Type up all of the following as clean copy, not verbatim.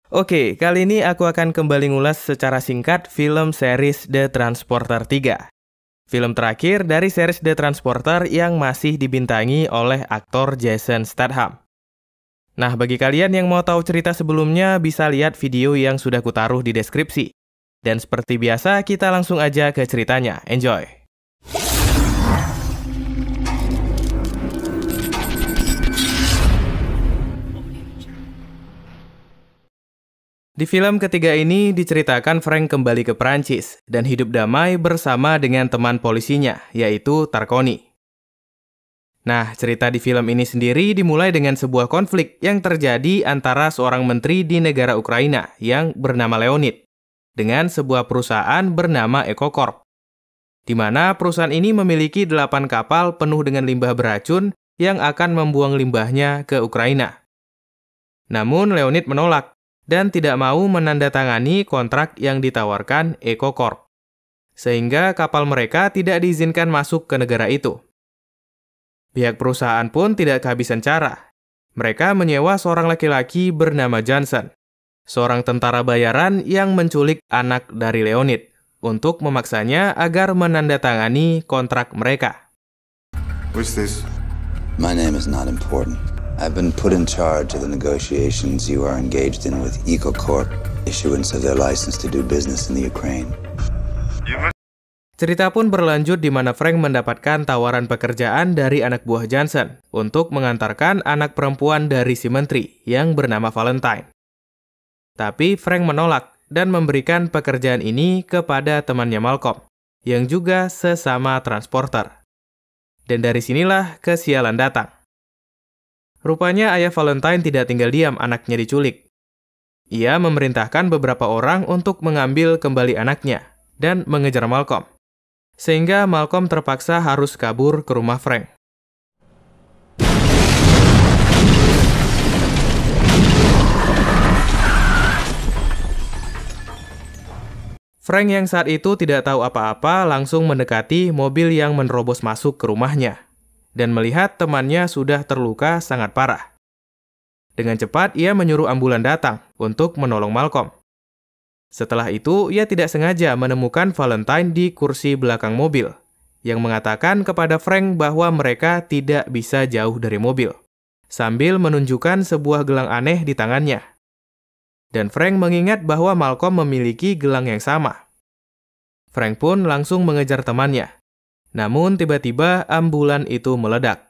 Oke, kali ini aku akan kembali ngulas secara singkat film series The Transporter 3. Film terakhir dari series The Transporter yang masih dibintangi oleh aktor Jason Statham. Nah, bagi kalian yang mau tahu cerita sebelumnya, bisa lihat video yang sudah kutaruh di deskripsi. Dan seperti biasa, kita langsung aja ke ceritanya. Enjoy! Di film ketiga ini diceritakan Frank kembali ke Prancis dan hidup damai bersama dengan teman polisinya, yaitu Tarconi. Nah, cerita di film ini sendiri dimulai dengan sebuah konflik yang terjadi antara seorang menteri di negara Ukraina yang bernama Leonid dengan sebuah perusahaan bernama EcoCorp, di mana perusahaan ini memiliki 8 kapal penuh dengan limbah beracun yang akan membuang limbahnya ke Ukraina. Namun Leonid menolak dan tidak mau menandatangani kontrak yang ditawarkan EcoCorp, sehingga kapal mereka tidak diizinkan masuk ke negara itu. Pihak perusahaan pun tidak kehabisan cara. Mereka menyewa seorang laki-laki bernama Johnson, seorang tentara bayaran yang menculik anak dari Leonid, untuk memaksanya agar menandatangani kontrak mereka. What's this? My name is not important. I've been put in charge of the negotiations you are engaged in with EcoCorp, issuance of their license to do business in the Ukraine. Cerita pun berlanjut di mana Frank mendapatkan tawaran pekerjaan dari anak buah Johnson untuk mengantarkan anak perempuan dari si menteri yang bernama Valentine. Tapi Frank menolak dan memberikan pekerjaan ini kepada temannya Malcolm, yang juga sesama transporter. Dan dari sinilah kesialan datang. Rupanya ayah Valentine tidak tinggal diam anaknya diculik. Ia memerintahkan beberapa orang untuk mengambil kembali anaknya dan mengejar Malcolm. Sehingga Malcolm terpaksa harus kabur ke rumah Frank. Frank yang saat itu tidak tahu apa-apa langsung mendekati mobil yang menerobos masuk ke rumahnya dan melihat temannya sudah terluka sangat parah. Dengan cepat, ia menyuruh ambulan datang untuk menolong Malcolm. Setelah itu, ia tidak sengaja menemukan Valentine di kursi belakang mobil, yang mengatakan kepada Frank bahwa mereka tidak bisa jauh dari mobil, sambil menunjukkan sebuah gelang aneh di tangannya. Dan Frank mengingat bahwa Malcolm memiliki gelang yang sama. Frank pun langsung mengejar temannya. Namun tiba-tiba ambulan itu meledak.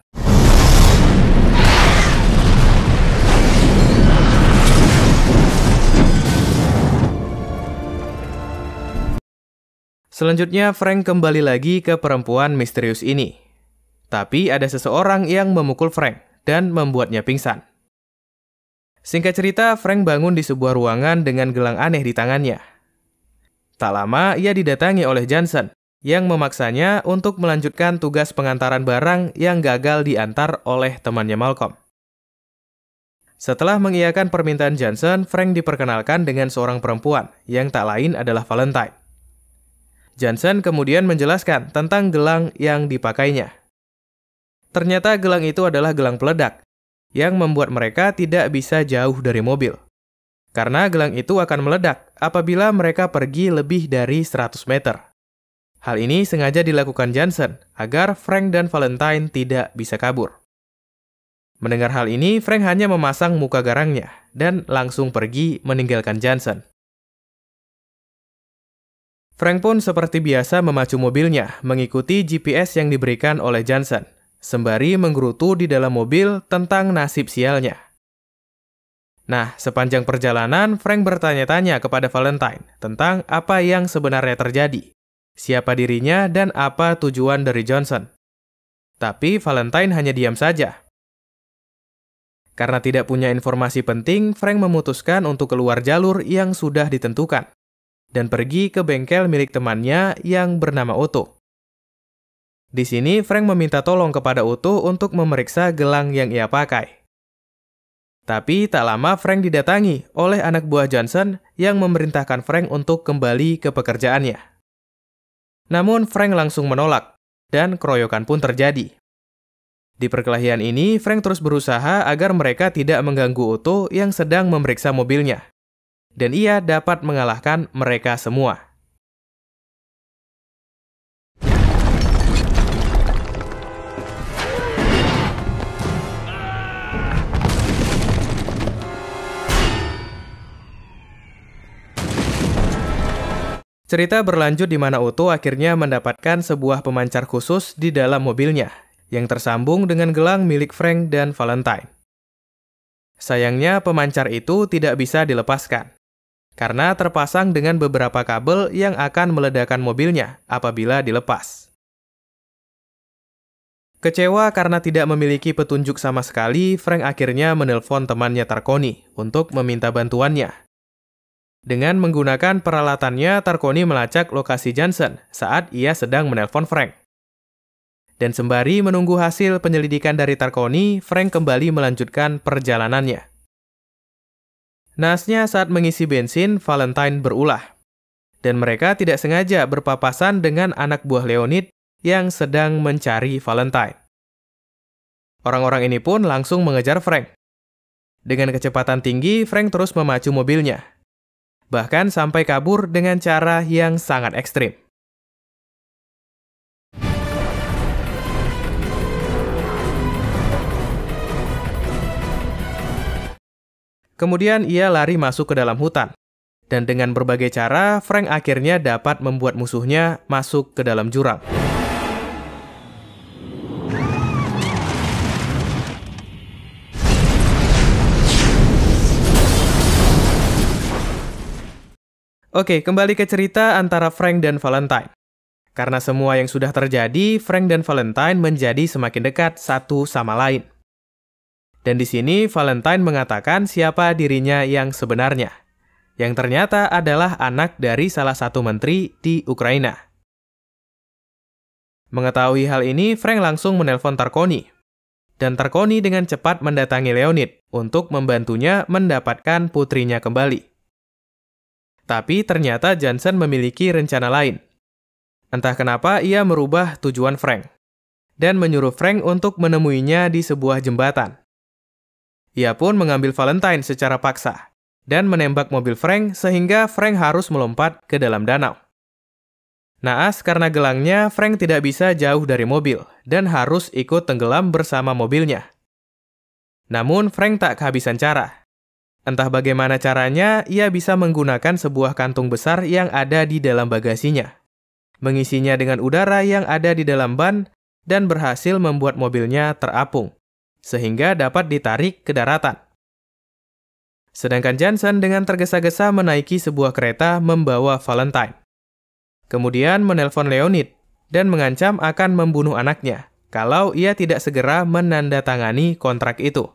Selanjutnya Frank kembali lagi ke perempuan misterius ini. Tapi ada seseorang yang memukul Frank dan membuatnya pingsan. Singkat cerita, Frank bangun di sebuah ruangan dengan gelang aneh di tangannya. Tak lama ia didatangi oleh Johnson yang memaksanya untuk melanjutkan tugas pengantaran barang yang gagal diantar oleh temannya Malcolm. Setelah mengiyakan permintaan Johnson, Frank diperkenalkan dengan seorang perempuan yang tak lain adalah Valentine. Johnson kemudian menjelaskan tentang gelang yang dipakainya. Ternyata gelang itu adalah gelang peledak yang membuat mereka tidak bisa jauh dari mobil. Karena gelang itu akan meledak apabila mereka pergi lebih dari 100 meter. Hal ini sengaja dilakukan Johnson agar Frank dan Valentine tidak bisa kabur. Mendengar hal ini, Frank hanya memasang muka garangnya dan langsung pergi meninggalkan Johnson. Frank pun seperti biasa memacu mobilnya mengikuti GPS yang diberikan oleh Johnson, sembari menggerutu di dalam mobil tentang nasib sialnya. Nah, sepanjang perjalanan, Frank bertanya-tanya kepada Valentine tentang apa yang sebenarnya terjadi, siapa dirinya, dan apa tujuan dari Johnson. Tapi Valentine hanya diam saja. Karena tidak punya informasi penting, Frank memutuskan untuk keluar jalur yang sudah ditentukan dan pergi ke bengkel milik temannya yang bernama Otto. Di sini, Frank meminta tolong kepada Otto untuk memeriksa gelang yang ia pakai. Tapi tak lama Frank didatangi oleh anak buah Johnson yang memerintahkan Frank untuk kembali ke pekerjaannya. Namun Frank langsung menolak, dan keroyokan pun terjadi. Di perkelahian ini, Frank terus berusaha agar mereka tidak mengganggu Otto yang sedang memeriksa mobilnya. dan ia dapat mengalahkan mereka semua. Cerita berlanjut di mana Otto akhirnya mendapatkan sebuah pemancar khusus di dalam mobilnya, yang tersambung dengan gelang milik Frank dan Valentine. Sayangnya pemancar itu tidak bisa dilepaskan, karena terpasang dengan beberapa kabel yang akan meledakkan mobilnya apabila dilepas. Kecewa karena tidak memiliki petunjuk sama sekali, Frank akhirnya menelpon temannya Tarconi untuk meminta bantuannya. Dengan menggunakan peralatannya, Tarconi melacak lokasi Johnson saat ia sedang menelpon Frank. Dan sembari menunggu hasil penyelidikan dari Tarconi, Frank kembali melanjutkan perjalanannya. Naasnya saat mengisi bensin, Valentine berulah. Dan mereka tidak sengaja berpapasan dengan anak buah Leonid yang sedang mencari Valentine. Orang-orang ini pun langsung mengejar Frank. Dengan kecepatan tinggi, Frank terus memacu mobilnya. Bahkan sampai kabur dengan cara yang sangat ekstrim. Kemudian ia lari masuk ke dalam hutan. Dan dengan berbagai cara, Frank akhirnya dapat membuat musuhnya masuk ke dalam jurang. Oke, kembali ke cerita antara Frank dan Valentine. Karena semua yang sudah terjadi, Frank dan Valentine menjadi semakin dekat satu sama lain. Dan di sini Valentine mengatakan siapa dirinya yang sebenarnya, yang ternyata adalah anak dari salah satu menteri di Ukraina. Mengetahui hal ini, Frank langsung menelpon Tarconi. Dan Tarconi dengan cepat mendatangi Leonid untuk membantunya mendapatkan putrinya kembali. Tapi ternyata Johnson memiliki rencana lain. Entah kenapa ia merubah tujuan Frank dan menyuruh Frank untuk menemuinya di sebuah jembatan. Ia pun mengambil Valentine secara paksa dan menembak mobil Frank sehingga Frank harus melompat ke dalam danau. Naas karena gelangnya, Frank tidak bisa jauh dari mobil dan harus ikut tenggelam bersama mobilnya. Namun Frank tak kehabisan cara. Entah bagaimana caranya, ia bisa menggunakan sebuah kantung besar yang ada di dalam bagasinya, mengisinya dengan udara yang ada di dalam ban, dan berhasil membuat mobilnya terapung, sehingga dapat ditarik ke daratan. Sedangkan Johnson dengan tergesa-gesa menaiki sebuah kereta membawa Valentine. Kemudian menelpon Leonid dan mengancam akan membunuh anaknya kalau ia tidak segera menandatangani kontrak itu.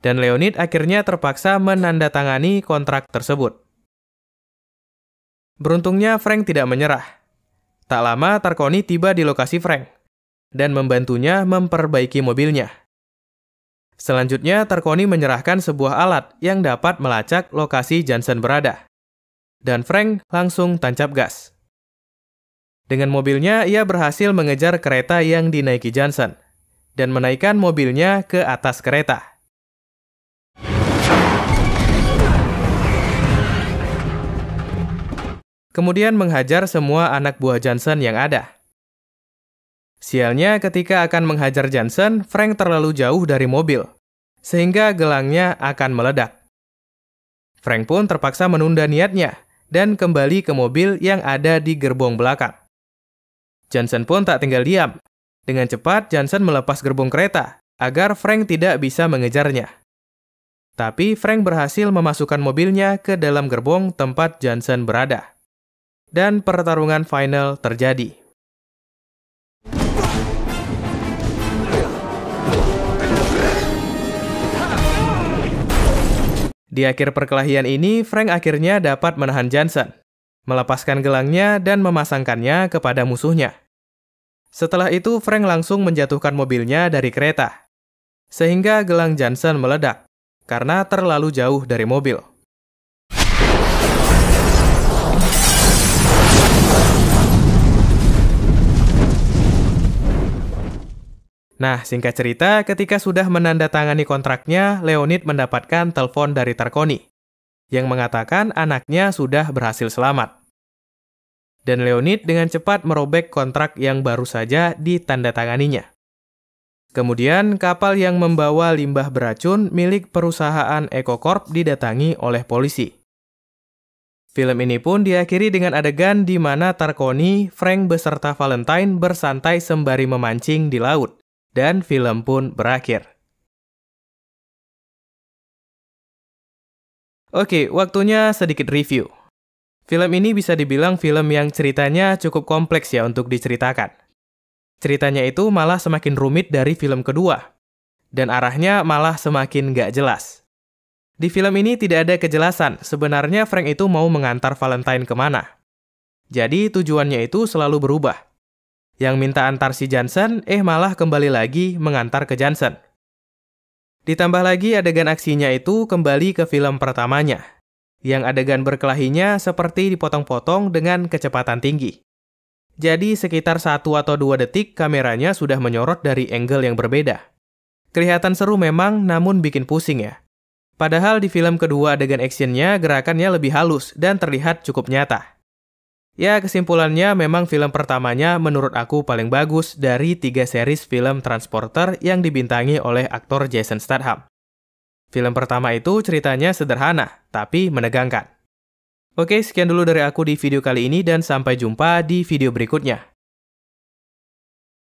Dan Leonid akhirnya terpaksa menandatangani kontrak tersebut. Beruntungnya Frank tidak menyerah. Tak lama Tarconi tiba di lokasi Frank dan membantunya memperbaiki mobilnya. Selanjutnya Tarconi menyerahkan sebuah alat yang dapat melacak lokasi Johnson berada. Dan Frank langsung tancap gas. Dengan mobilnya ia berhasil mengejar kereta yang dinaiki Johnson dan menaikkan mobilnya ke atas kereta. Kemudian menghajar semua anak buah Johnson yang ada. Sialnya ketika akan menghajar Johnson, Frank terlalu jauh dari mobil, sehingga gelangnya akan meledak. Frank pun terpaksa menunda niatnya dan kembali ke mobil yang ada di gerbong belakang. Johnson pun tak tinggal diam. Dengan cepat, Johnson melepas gerbong kereta agar Frank tidak bisa mengejarnya. Tapi Frank berhasil memasukkan mobilnya ke dalam gerbong tempat Johnson berada. Dan pertarungan final terjadi. Di akhir perkelahian ini, Frank akhirnya dapat menahan Johnson, melepaskan gelangnya dan memasangkannya kepada musuhnya. Setelah itu, Frank langsung menjatuhkan mobilnya dari kereta, sehingga gelang Johnson meledak karena terlalu jauh dari mobil. Nah, singkat cerita, ketika sudah menandatangani kontraknya, Leonid mendapatkan telepon dari Tarconi. yang mengatakan anaknya sudah berhasil selamat. Dan Leonid dengan cepat merobek kontrak yang baru saja ditandatanganinya. Kemudian, kapal yang membawa limbah beracun milik perusahaan EcoCorp didatangi oleh polisi. Film ini pun diakhiri dengan adegan di mana Tarconi, Frank beserta Valentine bersantai sembari memancing di laut, dan film pun berakhir. Oke, waktunya sedikit review. Film ini bisa dibilang film yang ceritanya cukup kompleks ya untuk diceritakan. Ceritanya itu malah semakin rumit dari film kedua, dan arahnya malah semakin gak jelas. Di film ini tidak ada kejelasan sebenarnya Frank itu mau mengantar Valentine kemana. Jadi tujuannya itu selalu berubah. Yang minta antar si Johnson, malah kembali lagi mengantar ke Johnson. Ditambah lagi adegan aksinya itu kembali ke film pertamanya, yang adegan berkelahinya seperti dipotong-potong dengan kecepatan tinggi. Jadi sekitar 1 atau 2 detik kameranya sudah menyorot dari angle yang berbeda. Kelihatan seru memang, namun bikin pusing ya. Padahal di film kedua adegan actionnya gerakannya lebih halus dan terlihat cukup nyata. Ya, kesimpulannya memang film pertamanya menurut aku paling bagus dari 3 series film Transporter yang dibintangi oleh aktor Jason Statham. Film pertama itu ceritanya sederhana, tapi menegangkan. Oke, sekian dulu dari aku di video kali ini dan sampai jumpa di video berikutnya.